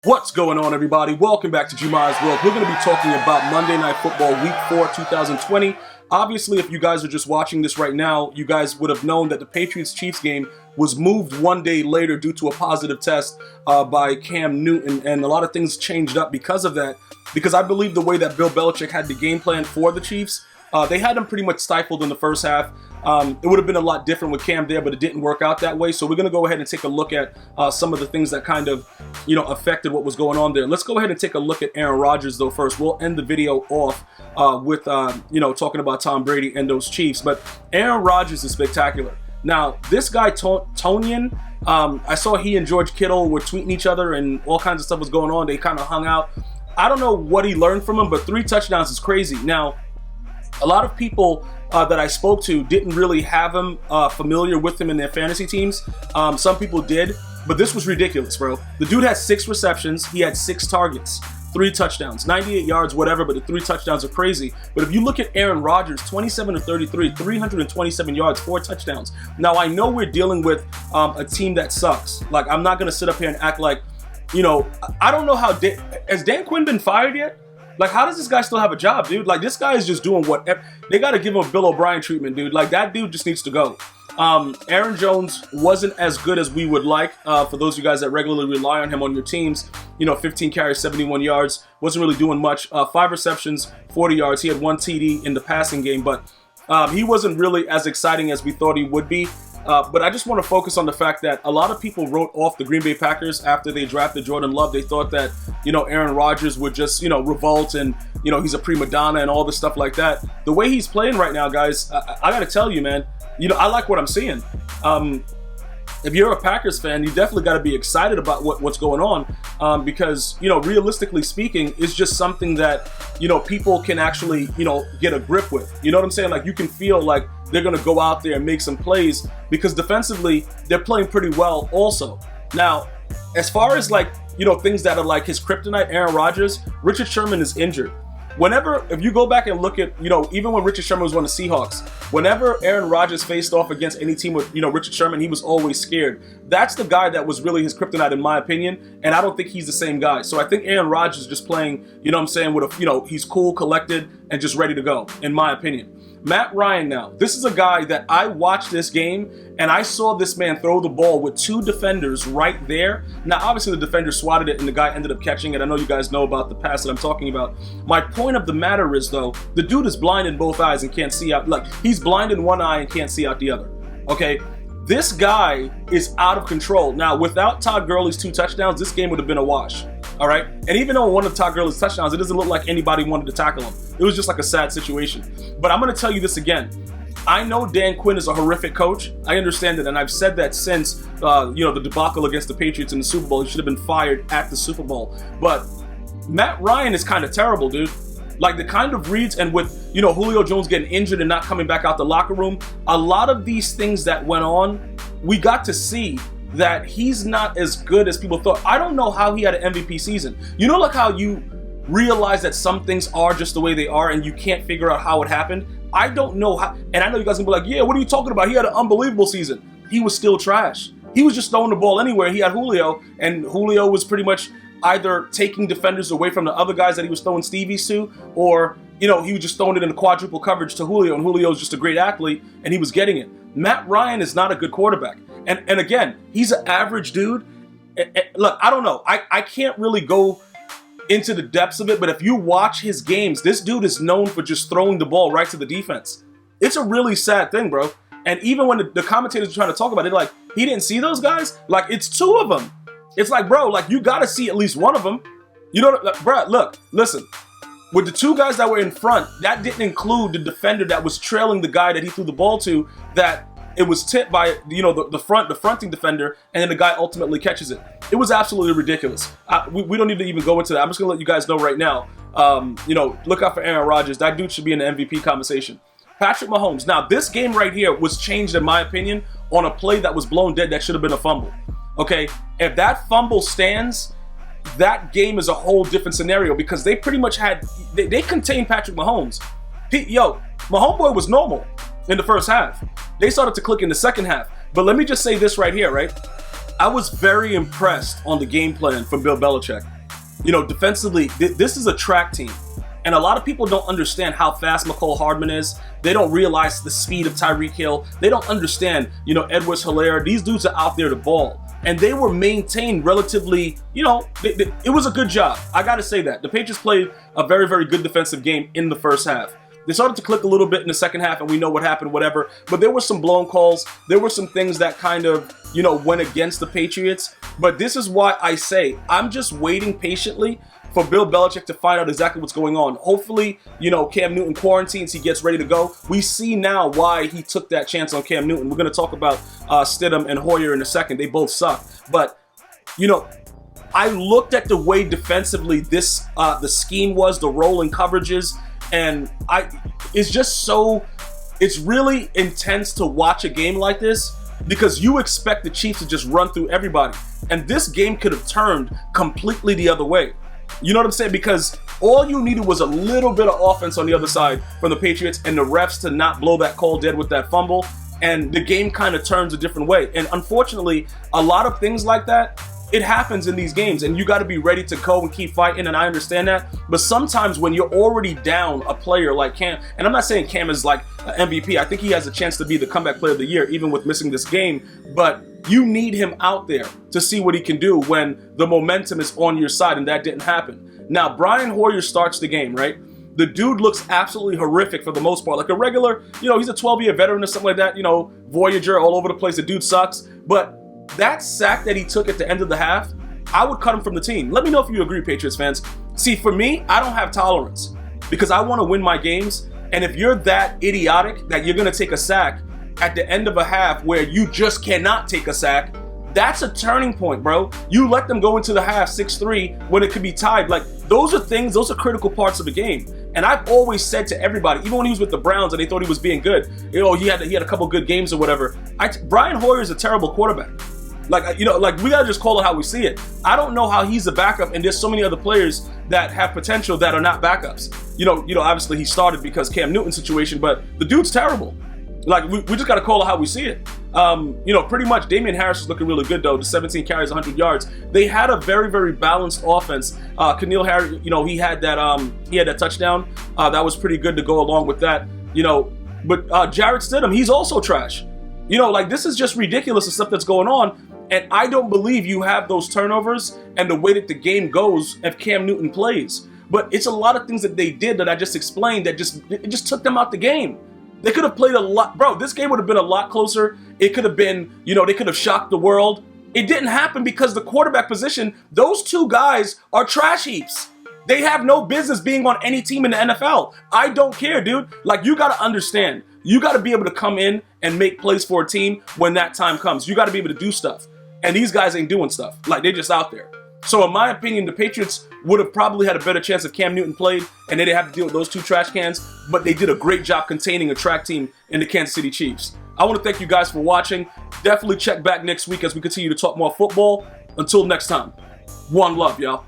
What's going on, everybody? Welcome back to GmiasWorld. We're going to be talking about Monday Night Football Week 4, 2020. Obviously, if you guys are just watching this right now, you guys would have known that the Patriots-Chiefs game was moved one day later due to a positive test by Cam Newton, and a lot of things changed up because of that. Because I believe the way that Bill Belichick had the game plan for the Chiefs, they had them pretty much stifled in the first half. It would have been a lot different with Cam there, but it didn't work out that way. So we're going to go ahead and take a look at some of the things that kind of, affected what was going on there. Let's go ahead and take a look at Aaron Rodgers, though, first. We'll end the video off with, talking about Tom Brady and those Chiefs. But Aaron Rodgers is spectacular. Now, this guy, Tonian, I saw he and George Kittle were tweeting each other and all kinds of stuff was going on. They kind of hung out. I don't know what he learned from him, but 3 touchdowns is crazy. Now, a lot of people that I spoke to didn't really have him familiar with him in their fantasy teams. Some people did, but this was ridiculous, bro. The dude had 6 receptions. He had 6 targets, 3 touchdowns, 98 yards, whatever, but the 3 touchdowns are crazy. But if you look at Aaron Rodgers, 27 of 33, 327 yards, 4 touchdowns. Now, I know we're dealing with a team that sucks. Like, I'm not going to sit up here and act like, I don't know how, has Dan Quinn been fired yet? Like, how does this guy still have a job, dude? Like, this guy is just doing whatever. They got to give him a Bill O'Brien treatment, dude. Like, that dude just needs to go. Aaron Jones wasn't as good as we would like. For those of you guys that regularly rely on him on your teams, 15 carries, 71 yards. Wasn't really doing much. 5 receptions, 40 yards. He had 1 TD in the passing game, but he wasn't really as exciting as we thought he would be. But I just want to focus on the fact that a lot of people wrote off the Green Bay Packers after they drafted Jordan Love. They thought that, Aaron Rodgers would just, revolt and, he's a prima donna and all this stuff like that. The way he's playing right now, guys, I got to tell you, man, I like what I'm seeing. If you're a Packers fan, you definitely got to be excited about what's going on because, realistically speaking, it's just something that, people can actually, get a grip with. You know what I'm saying? Like, you can feel like they're going to go out there and make some plays because defensively, they're playing pretty well also. Now, as far as like, things that are like his kryptonite, Aaron Rodgers, Richard Sherman is injured. If you go back and look at, even when Richard Sherman was on the Seahawks, whenever Aaron Rodgers faced off against any team with, Richard Sherman, he was always scared. That's the guy that was really his kryptonite, in my opinion, and I don't think he's the same guy. So I think Aaron Rodgers is just playing, with he's cool, collected, and just ready to go, in my opinion. Matt Ryan now. This is a guy that I watched this game, and I saw this man throw the ball with 2 defenders right there. Now, obviously, the defender swatted it, and the guy ended up catching it. I know you guys know about the pass that I'm talking about. My point of the matter is, though, the dude is blind in both eyes and can't see out. Look, he's blind in one eye and can't see out the other. Okay? This guy is out of control. Now, without Todd Gurley's 2 touchdowns, this game would have been a wash. All right? And even though one of Todd Gurley's touchdowns, it doesn't look like anybody wanted to tackle him. It was just like a sad situation. But I'm going to tell you this again. I know Dan Quinn is a horrific coach. I understand it, and I've said that since, the debacle against the Patriots in the Super Bowl. He should have been fired at the Super Bowl. But Matt Ryan is kind of terrible, dude. Like, the kind of reads, and with, Julio Jones getting injured and not coming back out the locker room, a lot of these things that went on, we got to see that he's not as good as people thought. I don't know how he had an MVP season. Like how you realize that some things are just the way they are and you can't figure out how it happened? I don't know how, and I know you guys can be like, yeah, what are you talking about? He had an unbelievable season. He was still trash. He was just throwing the ball anywhere. He had Julio, and Julio was pretty much either taking defenders away from the other guys that he was throwing Stevies to, or, he was just throwing it in the quadruple coverage to Julio, and Julio was just a great athlete, and he was getting it. Matt Ryan is not a good quarterback. And again, he's an average dude. Look, I don't know. I can't really go into the depths of it, but if you watch his games, this dude is known for just throwing the ball right to the defense. It's a really sad thing, bro. And even when the commentators are trying to talk about it, like, he didn't see those guys? Like, it's 2 of them. It's like, bro, like, you got to see at least one of them. Bro, look, listen. With the 2 guys that were in front, that didn't include the defender that was trailing the guy that he threw the ball to, that it was tipped by, the fronting defender, and then the guy ultimately catches it. It was absolutely ridiculous. We don't need to even go into that. I'm just going to let you guys know right now. Look out for Aaron Rodgers. That dude should be in the MVP conversation. Patrick Mahomes. Now, this game right here was changed, in my opinion, on a play that was blown dead that should have been a fumble. Okay? If that fumble stands, that game is a whole different scenario because they pretty much they contained Patrick Mahomes. Mahomes boy was normal in the first half. They started to click in the second half. But let me just say this right here, right? I was very impressed on the game plan from Bill Belichick. You know, defensively, this is a track team. And a lot of people don't understand how fast McCole Hardman is. They don't realize the speed of Tyreek Hill. They don't understand, you know, Edwards-Helaire. These dudes are out there to ball. And they were maintained relatively, you know, it was a good job. I got to say that. The Patriots played a very, very good defensive game in the first half. They started to click a little bit in the second half, and we know what happened, whatever. But there were some blown calls. There were some things that kind of, you know, went against the Patriots. But this is why I say I'm just waiting patiently for Bill Belichick to find out exactly what's going on. Hopefully, you know, Cam Newton quarantines, he gets ready to go. We see now why he took that chance on Cam Newton. We're going to talk about Stidham and Hoyer in a second. They both suck. But, you know, I looked at the way defensively this the scheme was, the rolling coverages, and it's just so, it's really intense to watch a game like this because you expect the Chiefs to just run through everybody. And this game could have turned completely the other way. You know what I'm saying? Because all you needed was a little bit of offense on the other side from the Patriots and the refs to not blow that call dead with that fumble. And the game kind of turns a different way. And unfortunately, a lot of things like that, it happens in these games, and you got to be ready to go and keep fighting, and I understand that. But sometimes when you're already down a player like Cam, and I'm not saying Cam is like an MVP. I think he has a chance to be the comeback player of the year, even with missing this game. But you need him out there to see what he can do when the momentum is on your side, and that didn't happen. Now, Brian Hoyer starts the game, right? The dude looks absolutely horrific for the most part. Like a regular, you know, he's a 12-year veteran or something like that, you know, Voyager all over the place. The dude sucks. But that sack that he took at the end of the half, I would cut him from the team. Let me know if you agree, Patriots fans. See, for me, I don't have tolerance because I want to win my games. And if you're that idiotic that you're going to take a sack at the end of a half where you just cannot take a sack, that's a turning point, bro. You let them go into the half 6-3 when it could be tied. Like, those are things, those are critical parts of the game. And I've always said to everybody, even when he was with the Browns and they thought he was being good, you know, he had a couple good games or whatever. Brian Hoyer is a terrible quarterback. Like, you know, like we gotta just call it how we see it. I don't know how he's a backup, and there's so many other players that have potential that are not backups. You know, obviously he started because Cam Newton situation, but the dude's terrible. Like, we just gotta call it how we see it. You know, pretty much Damian Harris is looking really good though. The 17 carries, 100 yards. They had a very, very balanced offense. Khalil Harris, you know, he had that touchdown. That was pretty good to go along with that. You know, but Jarrett Stidham, he's also trash. You know, like, this is just ridiculous, the stuff that's going on. And I don't believe you have those turnovers and the way that the game goes if Cam Newton plays. But it's a lot of things that they did that I just explained that it just took them out the game. They could have played a lot. Bro, this game would have been a lot closer. It could have been, you know, they could have shocked the world. It didn't happen because the quarterback position, those two guys are trash heaps. They have no business being on any team in the NFL. I don't care, dude. Like, you got to understand. You got to be able to come in and make plays for a team when that time comes. You got to be able to do stuff. And these guys ain't doing stuff. Like, they're just out there. So in my opinion, the Patriots would have probably had a better chance if Cam Newton played and they didn't have to deal with those two trash cans, but they did a great job containing a track team in the Kansas City Chiefs. I want to thank you guys for watching. Definitely check back next week as we continue to talk more football. Until next time, one love, y'all.